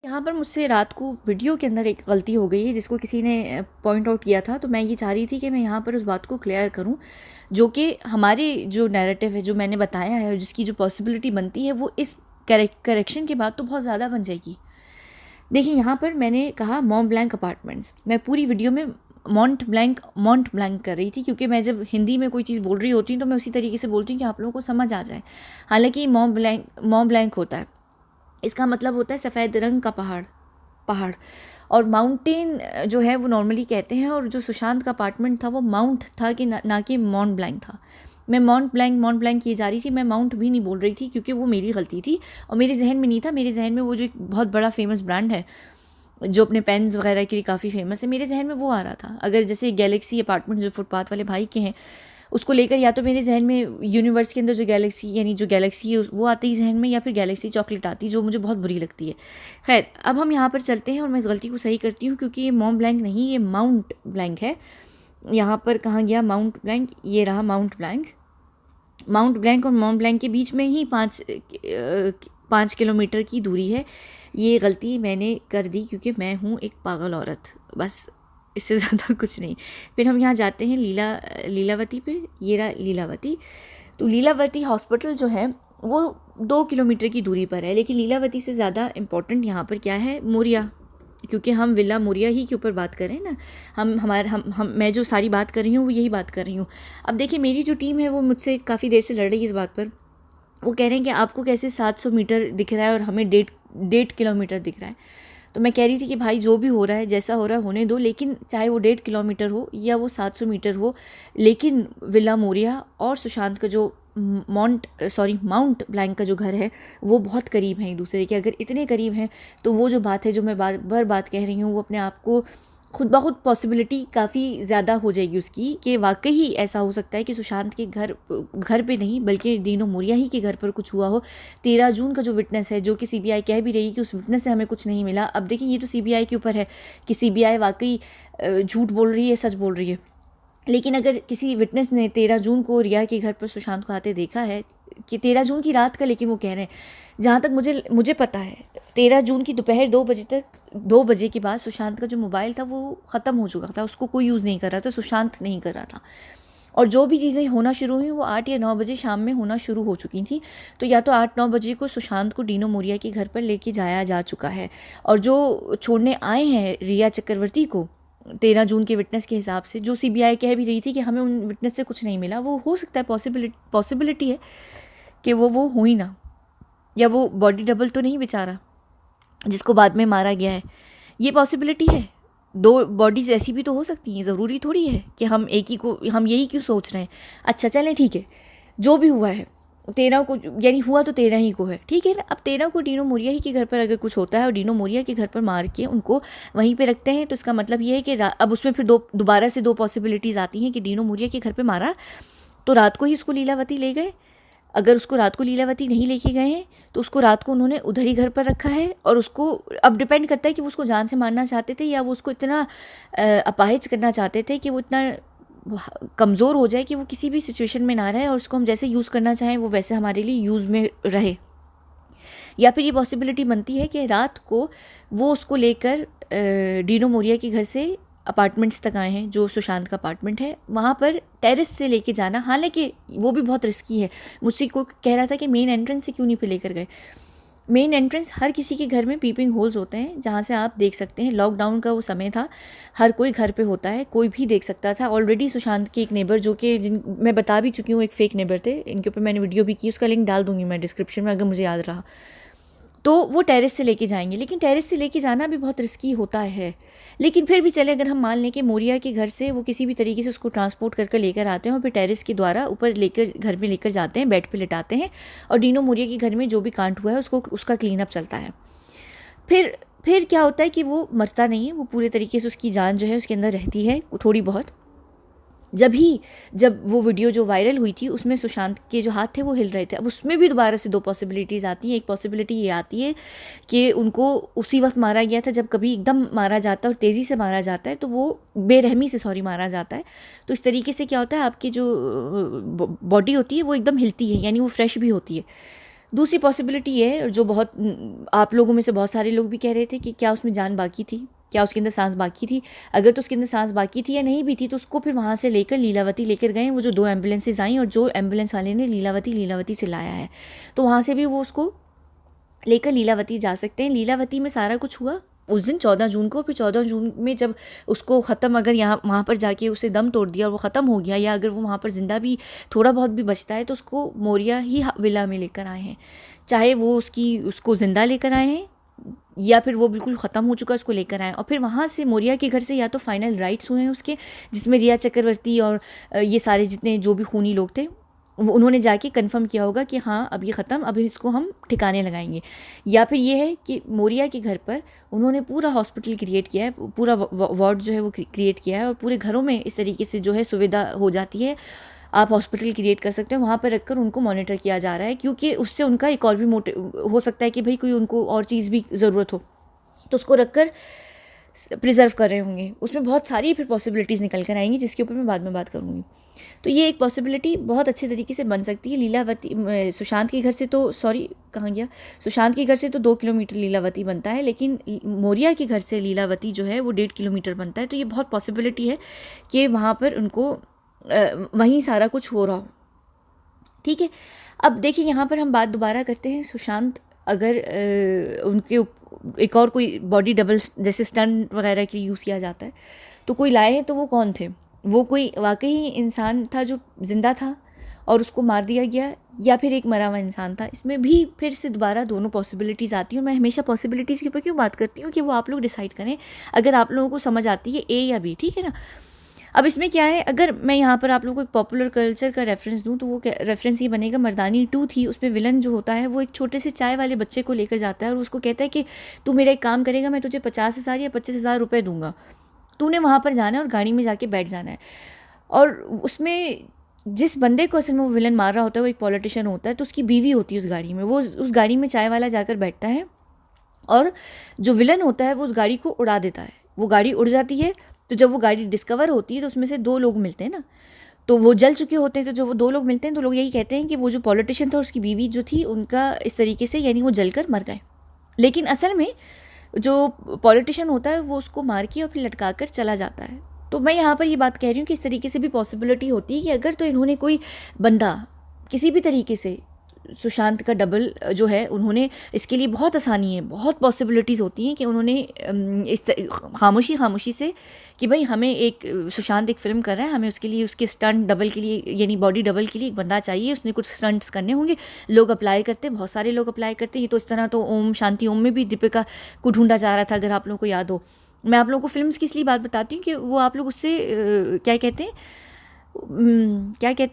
यहाँ पर मुझसे रात को वीडियो के अंदर एक गलती हो गई है जिसको किसी ने पॉइंट आउट किया था, तो मैं ये चाह रही थी कि मैं यहाँ पर उस बात को क्लियर करूँ, जो कि हमारे जो नैरेटिव है, जो मैंने बताया है और जिसकी जो पॉसिबिलिटी बनती है, वो इस करेक्शन के बाद तो बहुत ज़्यादा बन जाएगी। देखिए, यहाँ पर मैंने कहा मॉन्ट ब्लैंक अपार्टमेंट्स, मैं पूरी वीडियो में मॉन्ट ब्लैंक कर रही थी, क्योंकि मैं जब हिंदी में कोई चीज़ बोल रही होती हूँ तो मैं उसी तरीके से बोलती हूँ कि आप लोगों को समझ आ जाए। हालांकि मॉन्ट ब्लैंक होता है, इसका मतलब होता है सफ़ेद रंग का पहाड़। पहाड़ और माउंटेन जो है वो नॉर्मली कहते हैं, और जो सुशांत का अपार्टमेंट था वो माउंट था कि ना कि मॉन्ट ब्लैंक था। मैं मॉन्ट ब्लैंक किए जा रही थी, मैं माउंट भी नहीं बोल रही थी, क्योंकि वो मेरी गलती थी और मेरे जहन में नहीं था। मेरे जहन में वो जो एक बहुत बड़ा फेमस ब्रांड है जो अपने पेन्स वगैरह के लिए काफ़ी फेमस है, मेरे जहन में वो आ रहा था। अगर जैसे गैलेक्सी अपार्टमेंट जो फुटपाथ वाले भाई के हैं, उसको लेकर या तो मेरे जहन में यूनिवर्स के अंदर जो गैलेक्सी यानी जो गैलेक्सी है वो आती है जहन में, या फिर गैलेक्सी चॉकलेट आती है जो मुझे बहुत बुरी लगती है। खैर, अब हम यहाँ पर चलते हैं और मैं इस गलती को सही करती हूँ, क्योंकि ये मॉन्ट ब्लैंक नहीं, ये माउंट ब्लैंक है। यहाँ पर कहाँ गया माउंट ब्लैंक, ये रहा माउंट ब्लैंक। माउंट ब्लैंक और मॉन्ट ब्लैंक के बीच में ही 5 किलोमीटर की दूरी है। ये गलती मैंने कर दी क्योंकि मैं हूँ एक पागल औरत, बस इससे ज़्यादा कुछ नहीं। फिर हम यहाँ जाते हैं लीलावती पे। ये रहा लीलावती। तो लीलावती हॉस्पिटल जो है वो 2 किलोमीटर की दूरी पर है, लेकिन लीलावती से ज़्यादा इम्पोर्टेंट यहाँ पर क्या है, मोरिया, क्योंकि हम विला मोरिया ही के ऊपर बात कर रहे हैं ना। हम मैं जो सारी बात कर रही हूँ वो यही बात कर रही हूँ। अब देखिए, मेरी जो टीम है वो मुझसे काफ़ी देर से लड़ रही है इस बात पर। वो कह रहे हैं कि आपको कैसे 700 मीटर दिख रहा है और हमें 1.5 किलोमीटर दिख रहा है। तो मैं कह रही थी कि भाई, जो भी हो रहा है, जैसा हो रहा है होने दो, लेकिन चाहे वो 1.5 किलोमीटर हो या वो 700 मीटर हो, लेकिन विला मोरिया और सुशांत का जो माउंट ब्लैंक का जो घर है वो बहुत करीब हैं एक दूसरे के। अगर इतने करीब हैं तो वो जो बात है जो मैं बार बात कह रही हूँ, वो अपने आप को खुद ब खुद पॉसिबिलिटी काफ़ी ज़्यादा हो जाएगी उसकी, कि वाकई ही ऐसा हो सकता है कि सुशांत के घर पे नहीं बल्कि डीनो मोरिया ही के घर पर कुछ हुआ हो। 13 जून का जो विटनेस है, जो कि सीबीआई कह भी रही है कि उस विटनेस से हमें कुछ नहीं मिला। अब देखिए, ये तो सीबीआई के ऊपर है कि सीबीआई वाकई झूठ बोल रही है, सच बोल रही है। लेकिन अगर किसी विटनेस ने 13 जून को रिया के घर पर सुशांत को आते देखा है, कि 13 जून की रात का, लेकिन वो कह रहे हैं, जहाँ तक मुझे पता है, 13 जून की दोपहर 2 बजे तक, 2 बजे के बाद सुशांत का जो मोबाइल था वो ख़त्म हो चुका था, उसको कोई यूज़ नहीं कर रहा था, सुशांत नहीं कर रहा था। और जो भी चीज़ें होना शुरू हुई वो 8 या 9 बजे शाम में होना शुरू हो चुकी थी। तो या तो 8-9 बजे को सुशांत को डीनो मोरिया के घर पर लेके जाया जा चुका है, और जो छोड़ने आए हैं रिया चक्रवर्ती को 13 जून के विटनेस के हिसाब से, जो सीबीआई कह भी रही थी कि हमें उन विटनेस से कुछ नहीं मिला, वो हो सकता है, पॉसिबिलिटी है कि वो हुई ना, या वो बॉडी डबल तो नहीं बेचारा जिसको बाद में मारा गया है। ये पॉसिबिलिटी है। 2 बॉडीज़ ऐसी भी तो हो सकती हैं, ज़रूरी थोड़ी है कि हम एक ही को, हम यही क्यों सोच रहे हैं। अच्छा चलें, ठीक है, जो भी हुआ है 13 को, यानी हुआ तो 13 ही को है, ठीक है ना। अब 13 को डीनो मोरिया ही के घर पर अगर कुछ होता है और डीनो मोरिया के घर पर मार के उनको वहीं पे रखते हैं, तो इसका मतलब ये है कि अब उसमें फिर दोबारा से 2 पॉसिबिलिटीज़ आती हैं कि डीनो मोरिया के घर पर मारा तो रात को ही उसको लीलावती ले गए। अगर उसको रात को लीलावती नहीं लेके गए हैं तो उसको रात को उन्होंने उधर ही घर पर रखा है, और उसको अब डिपेंड करता है कि वो उसको जान से मारना चाहते थे या वो उसको इतना अपाहिज करना चाहते थे कि वो इतना कमज़ोर हो जाए कि वो किसी भी सिचुएशन में ना रहे, और उसको हम जैसे यूज़ करना चाहें वो वैसे हमारे लिए यूज़ में रहे। या फिर ये पॉसिबिलिटी बनती है कि रात को वो उसको लेकर डीनो मोरिया के घर से अपार्टमेंट्स तक आए हैं, जो सुशांत का अपार्टमेंट है, वहाँ पर टेरेस से लेके जाना, हालांकि वो भी बहुत रिस्की है। मुझसे कोई कह रहा था कि मेन एंट्रेंस से क्यों नहीं पे लेकर गए। मेन एंट्रेंस हर किसी के घर में पीपिंग होल्स होते हैं जहाँ से आप देख सकते हैं। लॉकडाउन का वो समय था, हर कोई घर पे होता है, कोई भी देख सकता था। ऑलरेडी सुशांत के एक नेबर, जो कि जिन मैं बता भी चुकी हूँ, एक फेक नेबर थे, इनके ऊपर मैंने वीडियो भी की, उसका लिंक डाल दूंगी मैं डिस्क्रिप्शन में अगर मुझे याद रहा, तो वो टेरेस से लेके जाएंगे। लेकिन टेरेस से लेके जाना भी बहुत रिस्की होता है। लेकिन फिर भी चले, अगर हम मान लें कि मोरिया के घर से वो किसी भी तरीके से उसको ट्रांसपोर्ट करके लेकर आते हैं और फिर टेरेस के द्वारा ऊपर लेकर घर में लेकर जाते हैं, बेड पे लिटाते हैं, और डीनो मोरिया के घर में जो भी कांड हुआ है उसका क्लीन अप चलता है। फिर क्या होता है कि वो मरता नहीं है, वो पूरे तरीके से उसकी जान जो है उसके अंदर रहती है थोड़ी बहुत। जब वो वीडियो जो वायरल हुई थी उसमें सुशांत के जो हाथ थे वो हिल रहे थे। अब उसमें भी दोबारा से 2 पॉसिबिलिटीज़ आती हैं। एक पॉसिबिलिटी ये आती है कि उनको उसी वक्त मारा गया था जब कभी एकदम मारा जाता है और तेज़ी से मारा जाता है, तो वो बेरहमी से मारा जाता है। तो इस तरीके से क्या होता है, आपकी जो बॉडी होती है वो एकदम हिलती है, यानी वो फ्रेश भी होती है। दूसरी पॉसिबिलिटी ये जो बहुत आप लोगों में से बहुत सारे लोग भी कह रहे थे कि क्या उसमें जान बाकी थी, क्या उसके अंदर सांस बाकी थी। अगर तो उसके अंदर सांस बाकी थी या नहीं भी थी तो उसको फिर वहाँ से लेकर लीलावती लेकर गए, वो जो 2 एम्बुलेंसेज आई और जो एम्बुलेंस वाले ने लीलावती लीलावती से लाया है, तो वहाँ से भी वो उसको लेकर लीलावती जा सकते हैं। लीलावती में सारा कुछ हुआ उस दिन 14 जून को। फिर 14 जून में जब उसको ख़त्म, अगर यहाँ वहाँ पर जाके उसे दम तोड़ दिया और वो ख़त्म हो गया, या अगर वो वहाँ पर ज़िंदा भी थोड़ा बहुत भी बचता है, तो उसको मोरिया ही विला में लेकर आए हैं। चाहे वो उसको ज़िंदा लेकर आए हैं या फिर वो बिल्कुल ख़त्म हो चुका उसको लेकर आए, और फिर वहाँ से मोरिया के घर से या तो फाइनल राइट्स हुए हैं उसके, जिसमें रिया चक्रवर्ती और ये सारे जितने जो भी खूनी लोग थे उन्होंने जाके कंफर्म किया होगा कि हाँ अब ये ख़त्म, अब इसको हम ठिकाने लगाएंगे। या फिर ये है कि मोरिया के घर पर उन्होंने पूरा हॉस्पिटल क्रिएट किया है, पूरा वार्ड जो है वो क्रिएट किया है, और पूरे घरों में इस तरीके से जो है सुविधा हो जाती है, आप हॉस्पिटल क्रिएट कर सकते हो, वहाँ पर रखकर उनको मॉनिटर किया जा रहा है, क्योंकि उससे उनका एक और भी मोटिव हो सकता है कि भाई कोई उनको और चीज़ भी ज़रूरत हो तो उसको रखकर प्रिजर्व कर रहे होंगे। उसमें बहुत सारी फिर पॉसिबिलिटीज़ निकल कर आएंगी, जिसके ऊपर मैं बाद में बात करूँगी। तो ये एक पॉसिबिलिटी बहुत अच्छे तरीके से बन सकती है। लीलावती सुशांत के घर से तो कहाँ गया, सुशांत के घर से तो 2 किलोमीटर लीलावती बनता है, लेकिन मोरिया के घर से लीलावती जो है वो 1.5 किलोमीटर बनता है। तो ये बहुत पॉसिबिलिटी है कि वहाँ पर उनको वहीं सारा कुछ हो रहा हो। ठीक है, अब देखिए यहाँ पर हम बात दोबारा करते हैं। सुशांत अगर उनके एक और कोई बॉडी डबल जैसे स्टंट वगैरह के लिए यूज़ किया जाता है तो कोई लाए हैं, तो वो कौन थे? वो कोई वाकई इंसान था जो ज़िंदा था और उसको मार दिया गया, या फिर एक मरा हुआ इंसान था? इसमें भी फिर से दोबारा दोनों पॉसिबिलिटीज़ आती हैं। मैं हमेशा पॉसिबिलिटीज़ के ऊपर क्यों बात करती हूँ कि वो आप लोग डिसाइड करें, अगर आप लोगों को समझ आती है ए या बी, ठीक है ना। अब इसमें क्या है, अगर मैं यहाँ पर आप लोगों को एक पॉपुलर कल्चर का रेफरेंस दूँ तो वो रेफरेंस ये बनेगा, मर्दानी 2 थी, उसमें विलन जो होता है वो एक छोटे से चाय वाले बच्चे को लेकर जाता है और उसको कहता है कि तू मेरा एक काम करेगा, मैं तुझे 50,000 या 25,000 रुपये दूंगा, तूने वहाँ पर जाना है और गाड़ी में जाके बैठ जाना है। और उसमें जिस बंदे को असल में वो विलन मार रहा होता है वो एक पॉलिटिशियन होता है, तो उसकी बीवी होती है उस गाड़ी में, वो उस गाड़ी में चाय वाला जाकर बैठता है और जो विलन होता है वो उस गाड़ी को उड़ा देता है। वो गाड़ी उड़ जाती है, तो जब वो गाड़ी डिस्कवर होती है तो उसमें से 2 लोग मिलते हैं ना, तो वो जल चुके होते हैं। तो जो वो 2 लोग मिलते हैं तो लोग यही कहते हैं कि वो जो पॉलिटिशियन था और उसकी बीवी जो थी उनका इस तरीके से, यानी वो जलकर मर गए। लेकिन असल में जो पॉलिटिशियन होता है वो उसको मार के और फिर लटका कर चला जाता है। तो मैं यहाँ पर ये बात कह रही हूँ कि इस तरीके से भी पॉसिबिलिटी होती है कि अगर तो इन्होंने कोई बंदा किसी भी तरीके से सुशांत का डबल जो है, उन्होंने इसके लिए बहुत आसानी है, बहुत पॉसिबिलिटीज़ होती हैं कि उन्होंने इस खामोशी से कि भाई हमें एक सुशांत एक फ़िल्म कर रहा है, हमें उसके लिए उसके स्टंट डबल के लिए यानी बॉडी डबल के लिए एक बंदा चाहिए, उसने कुछ स्टंट्स करने होंगे। लोग अप्लाई करते हैं, बहुत सारे लोग अप्लाई करते हैं। तो इस तरह तो ओम शांति ओम में भी दीपिका को ढूंढा जा रहा था, अगर आप लोगों को याद हो। मैं आप लोगों को फिल्म्स की इसलिए बात बताती हूँ कि वो आप लोग उससे क्या कहते हैं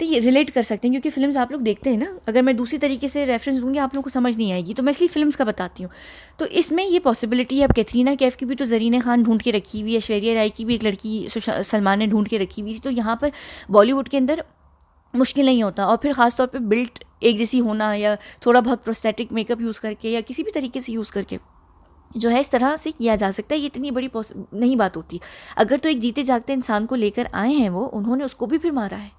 ये रिलेट कर सकते हैं, क्योंकि फिल्म्स आप लोग देखते हैं ना। अगर मैं दूसरी तरीके से रेफरेंस दूंगी आप लोगों को समझ नहीं आएगी, तो मैं इसलिए फिल्म्स का बताती हूँ। तो इसमें ये पॉसिबिलिटी है। अब कैटरीना कैफ की भी तो ज़रीना खान ढूंढ के रखी हुई है, ऐश्वर्या राय की भी एक लड़की सलमान ने ढूंढ के रखी हुई थी। तो यहाँ पर बॉलीवुड के अंदर मुश्किल नहीं होता, और फिर ख़ास तौर पे बिल्ट एक जैसी होना या थोड़ा बहुत प्रोस्थेटिक मेकअप यूज़ करके या किसी भी तरीके से यूज़ करके जो है इस तरह से किया जा सकता है। ये इतनी बड़ी नहीं बात होती। अगर तो एक जीते जागते इंसान को लेकर आए हैं वो, उन्होंने उसको भी फिर मारा है,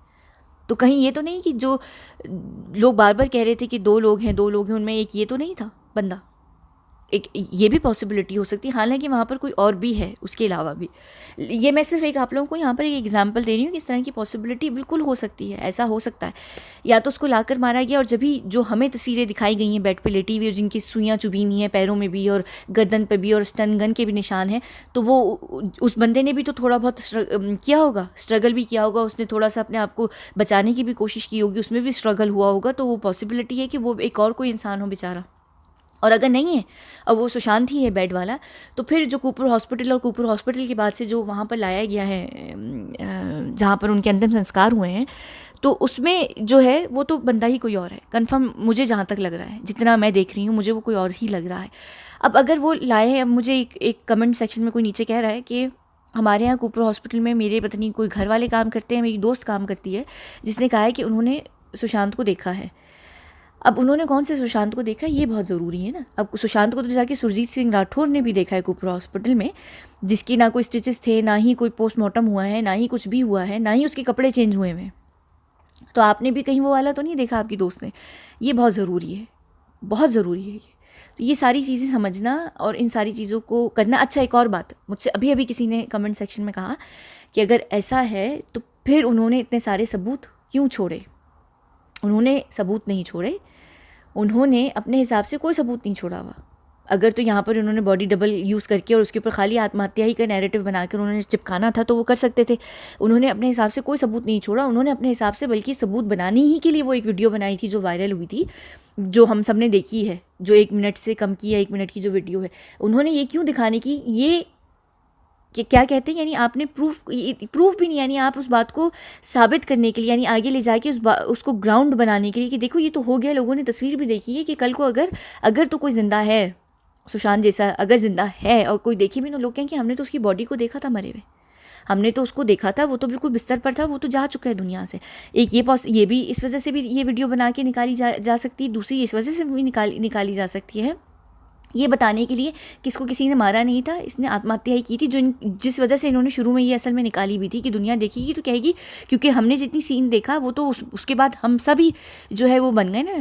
तो कहीं ये तो नहीं कि जो लोग बार बार कह रहे थे कि 2 लोग हैं 2 लोग हैं, उनमें एक ये तो नहीं था बंदा। एक ये भी पॉसिबिलिटी हो सकती है, हालांकि वहाँ पर कोई और भी है उसके अलावा भी। ये मैं सिर्फ एक आप लोगों को यहाँ पर एक एग्जांपल दे रही हूँ कि इस तरह की पॉसिबिलिटी बिल्कुल हो सकती है, ऐसा हो सकता है। या तो उसको लाकर मारा गया, और जब भी जो हमें तस्वीरें दिखाई गई हैं बेड पे लेटी हुई, जिनकी सुइयाँ चुभी हुई हैं पैरों में भी और गर्दन पे भी और स्टन गन के भी निशान हैं, तो वो उस बंदे ने भी तो थोड़ा बहुत किया होगा, स्ट्रगल भी किया होगा, उसने थोड़ा सा अपने आप को बचाने की भी कोशिश की होगी, उसमें भी स्ट्रगल हुआ होगा। तो वो पॉसिबिलिटी है कि वो एक और कोई इंसान हो बेचारा। और अगर नहीं है और वो सुशांत ही है बेड वाला, तो फिर जो कूपर हॉस्पिटल और कूपर हॉस्पिटल के बाद से जो वहाँ पर लाया गया है जहाँ पर उनके अंतिम संस्कार हुए हैं, तो उसमें जो है वो तो बंदा ही कोई और है कंफर्म, मुझे जहाँ तक लग रहा है, जितना मैं देख रही हूँ मुझे वो कोई और ही लग रहा है। अब अगर वो लाए हैं, अब मुझे एक कमेंट सेक्शन में कोई नीचे कह रहा है कि हमारे यहाँ कूपर हॉस्पिटल में मेरे पता नहीं कोई घर वाले काम करते हैं, मेरी दोस्त काम करती है, जिसने कहा है कि उन्होंने सुशांत को देखा है। अब उन्होंने कौन से सुशांत को देखा, ये बहुत ज़रूरी है ना। अब सुशांत को तो जाके सुरजीत सिंह राठौर ने भी देखा है कूपर हॉस्पिटल में, जिसकी ना कोई स्टिचेस थे, ना ही कोई पोस्टमार्टम हुआ है, ना ही कुछ भी हुआ है, ना ही उसके कपड़े चेंज हुए हैं। तो आपने भी कहीं वो वाला तो नहीं देखा आपकी दोस्त ने, ये बहुत ज़रूरी है। बहुत ज़रूरी है ये। तो ये सारी चीज़ें समझना और इन सारी चीज़ों को करना। अच्छा, एक और बात मुझसे अभी अभी किसी ने कमेंट सेक्शन में कहा कि अगर ऐसा है तो फिर उन्होंने इतने सारे सबूत क्यों छोड़े। उन्होंने सबूत नहीं छोड़े, उन्होंने अपने हिसाब से कोई सबूत नहीं छोड़ा हुआ। अगर तो यहाँ पर उन्होंने बॉडी डबल यूज़ करके और उसके ऊपर खाली आत्महत्या ही का नैरेटिव बनाकर उन्होंने चिपकाना था तो वो कर सकते थे। उन्होंने अपने हिसाब से कोई सबूत नहीं छोड़ा, उन्होंने अपने हिसाब से बल्कि सबूत बनाने ही के लिए वो एक वीडियो बनाई थी जो वायरल हुई थी, जो हम सब ने देखी है, जो 1 मिनट से कम की या 1 मिनट की जो वीडियो है। उन्होंने ये क्यों दिखाने की, ये कि क्या कहते हैं, यानी आपने प्रूफ भी नहीं, यानी आप उस बात को साबित करने के लिए, यानी आगे ले जाके उसको ग्राउंड बनाने के लिए कि देखो ये तो हो गया, लोगों ने तस्वीर भी देखी है कि कल को अगर तो कोई ज़िंदा है, सुशांत जैसा अगर ज़िंदा है और कोई देखे भी, तो लोग कहें कि हमने तो उसकी बॉडी को देखा था मरे हुए, हमने तो उसको देखा था, वो तो बिल्कुल बिस्तर पर था, वो तो जा चुका है दुनिया से। एक ये भी इस वजह से भी ये वीडियो बना के निकाली जा सकती है, दूसरी इस वजह से भी निकाली जा सकती है, ये बताने के लिए कि इसको किसी ने मारा नहीं था, इसने आत्महत्या ही की थी, जिस वजह से इन्होंने शुरू में ये असल में निकाली भी थी कि दुनिया देखेगी तो कहेगी क्योंकि हमने जितनी सीन देखा वो तो उसके बाद हम सभी जो है वो बन गए ना,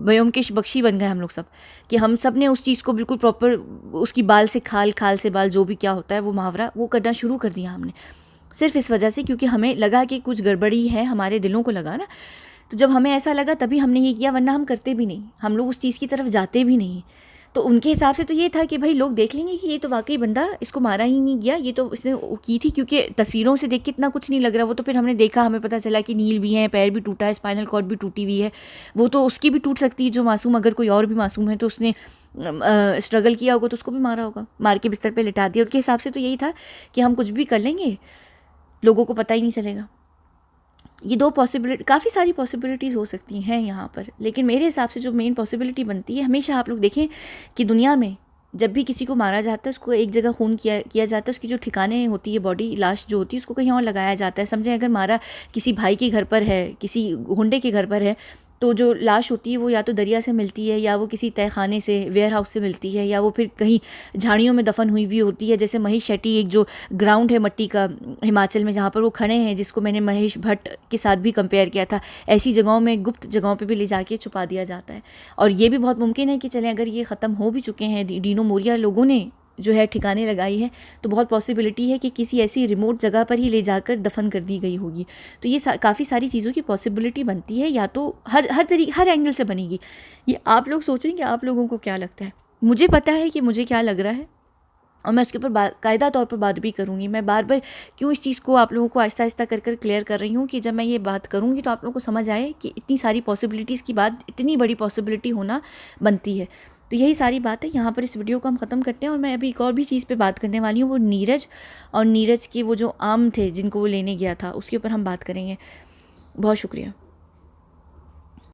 व्योमकेश बख्शी बन गए हम लोग सब, कि हम सब ने उस चीज़ को बिल्कुल प्रॉपर उसकी बाल से खाल, खाल से बाल, जो भी क्या होता है वो मुहावरा वो करना शुरू कर दिया हमने, सिर्फ इस वजह से क्योंकि हमें लगा कि कुछ गड़बड़ी है, हमारे दिलों को लगा ना। तो जब हमें ऐसा लगा तभी हमने ये किया, वरना हम करते भी नहीं, हम लोग उस चीज़ की तरफ जाते भी नहीं। तो उनके हिसाब से तो ये था कि भाई लोग देख लेंगे कि ये तो वाकई बंदा, इसको मारा ही नहीं गया, ये तो इसने की थी, क्योंकि तस्वीरों से देख के इतना कुछ नहीं लग रहा। वो तो फिर हमने देखा, हमें पता चला कि नील भी है, पैर भी टूटा है, स्पाइनल कॉर्ड भी टूटी हुई है, वो तो उसकी भी टूट सकती है जो मासूम, अगर कोई और भी मासूम है तो उसने स्ट्रगल किया होगा तो उसको भी मारा होगा, मार के बिस्तर पर लिटा दिया। उनके हिसाब से तो यही था कि हम कुछ भी कर लेंगे, लोगों को पता ही नहीं चलेगा। ये दो पॉसिबिलिटी, काफ़ी सारी पॉसिबिलिटीज़ हो सकती हैं यहाँ पर, लेकिन मेरे हिसाब से जो मेन पॉसिबिलिटी बनती है, हमेशा आप लोग देखें कि दुनिया में जब भी किसी को मारा जाता है, उसको एक जगह खून किया जाता है, उसकी जो ठिकाने होती है, बॉडी लाश जो होती है, उसको कहीं और लगाया जाता है। समझें अगर मारा किसी भाई के घर पर है, किसी गुंडे के घर पर है, तो जो लाश होती है वो या तो दरिया से मिलती है, या वो किसी तहखाने से, वेयर हाउस से मिलती है, या वो फिर कहीं झाड़ियों में दफन हुई होती है। जैसे महेश शेट्टी, एक जो ग्राउंड है मट्टी का हिमाचल में जहाँ पर वो खड़े हैं, जिसको मैंने महेश भट्ट के साथ भी कंपेयर किया था, ऐसी जगहों में, गुप्त जगहों पे भी ले जाके छुपा दिया जाता है। और ये भी बहुत मुमकिन है कि चलें अगर ये ख़त्म हो भी चुके हैं, डीनो मोरिया लोगों ने जो है ठिकाने लगाई है, तो बहुत पॉसिबिलिटी है कि किसी ऐसी रिमोट जगह पर ही ले जाकर दफन कर दी गई होगी। तो ये काफ़ी सारी चीज़ों की पॉसिबिलिटी बनती है, या तो हर एंगल से बनेगी। ये आप लोग सोचें कि आप लोगों को क्या लगता है। मुझे पता है कि मुझे क्या लग रहा है और मैं उसके ऊपर कायदा तौर पर बात भी करूँगी। मैं बार बार क्यों इस चीज़ को आप लोगों को आहिस्ता आहिस्ता कर क्लियर कर रही हूँ कि जब मैं ये बात करूँगी तो आप लोगों को समझ आए कि इतनी सारी पॉसिबिलिटीज़ की बात, इतनी बड़ी पॉसिबिलिटी होना बनती है। तो यही सारी बात है। यहाँ पर इस वीडियो को हम ख़त्म करते हैं और मैं अभी एक और भी चीज़ पे बात करने वाली हूँ, वो नीरज और नीरज के वो जो आम थे जिनको वो लेने गया था, उसके ऊपर हम बात करेंगे। बहुत शुक्रिया।